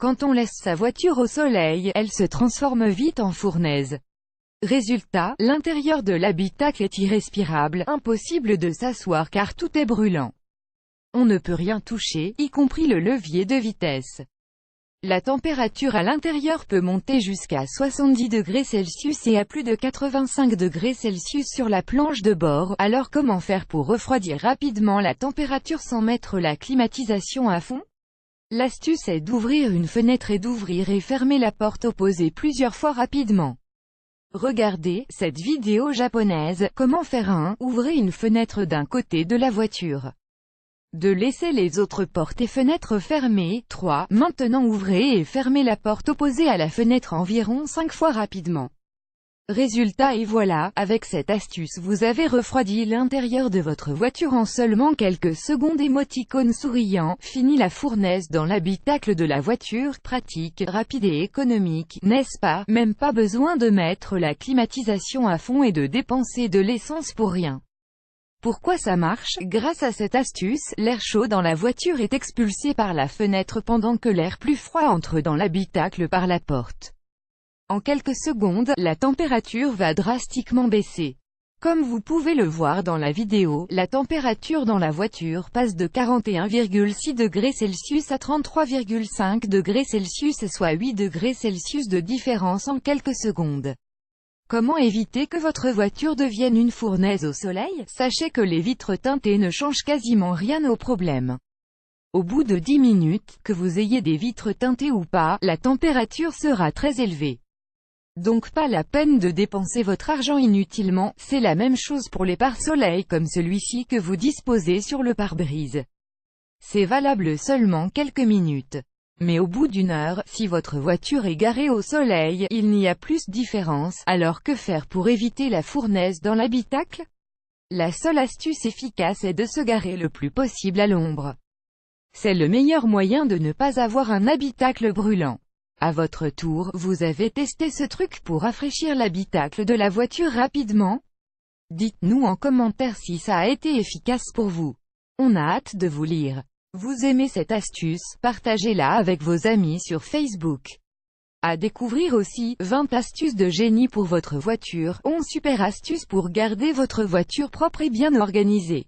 Quand on laisse sa voiture au soleil, elle se transforme vite en fournaise. Résultat, l'intérieur de l'habitacle est irrespirable, impossible de s'asseoir car tout est brûlant. On ne peut rien toucher, y compris le levier de vitesse. La température à l'intérieur peut monter jusqu'à 70 degrés Celsius et à plus de 85 degrés Celsius sur la planche de bord. Alors comment faire pour refroidir rapidement la température sans mettre la climatisation à fond? L'astuce est d'ouvrir une fenêtre et d'ouvrir et fermer la porte opposée plusieurs fois rapidement. Regardez cette vidéo japonaise, comment faire ouvrez une fenêtre d'un côté de la voiture. De laisser les autres portes et fenêtres fermées. 3. Maintenant ouvrez et fermez la porte opposée à la fenêtre environ 5 fois rapidement. Résultat et voilà, avec cette astuce vous avez refroidi l'intérieur de votre voiture en seulement quelques secondes. Émoticône souriant, fini la fournaise dans l'habitacle de la voiture, pratique, rapide et économique, n'est-ce pas? Même pas besoin de mettre la climatisation à fond et de dépenser de l'essence pour rien. Pourquoi ça marche? Grâce à cette astuce, l'air chaud dans la voiture est expulsé par la fenêtre pendant que l'air plus froid entre dans l'habitacle par la porte. En quelques secondes, la température va drastiquement baisser. Comme vous pouvez le voir dans la vidéo, la température dans la voiture passe de 41,6 degrés Celsius à 33,5 degrés Celsius, soit 8 degrés Celsius de différence en quelques secondes. Comment éviter que votre voiture devienne une fournaise au soleil? Sachez que les vitres teintées ne changent quasiment rien au problème. Au bout de 10 minutes, que vous ayez des vitres teintées ou pas, la température sera très élevée. Donc pas la peine de dépenser votre argent inutilement. C'est la même chose pour les pare-soleil comme celui-ci que vous disposez sur le pare-brise. C'est valable seulement quelques minutes. Mais au bout d'une heure, si votre voiture est garée au soleil, il n'y a plus de différence. Alors que faire pour éviter la fournaise dans l'habitacle? La seule astuce efficace est de se garer le plus possible à l'ombre. C'est le meilleur moyen de ne pas avoir un habitacle brûlant. À votre tour, vous avez testé ce truc pour rafraîchir l'habitacle de la voiture rapidement? Dites-nous en commentaire si ça a été efficace pour vous. On a hâte de vous lire. Vous aimez cette astuce? Partagez-la avec vos amis sur Facebook. À découvrir aussi, 20 astuces de génie pour votre voiture, 11 super astuces pour garder votre voiture propre et bien organisée.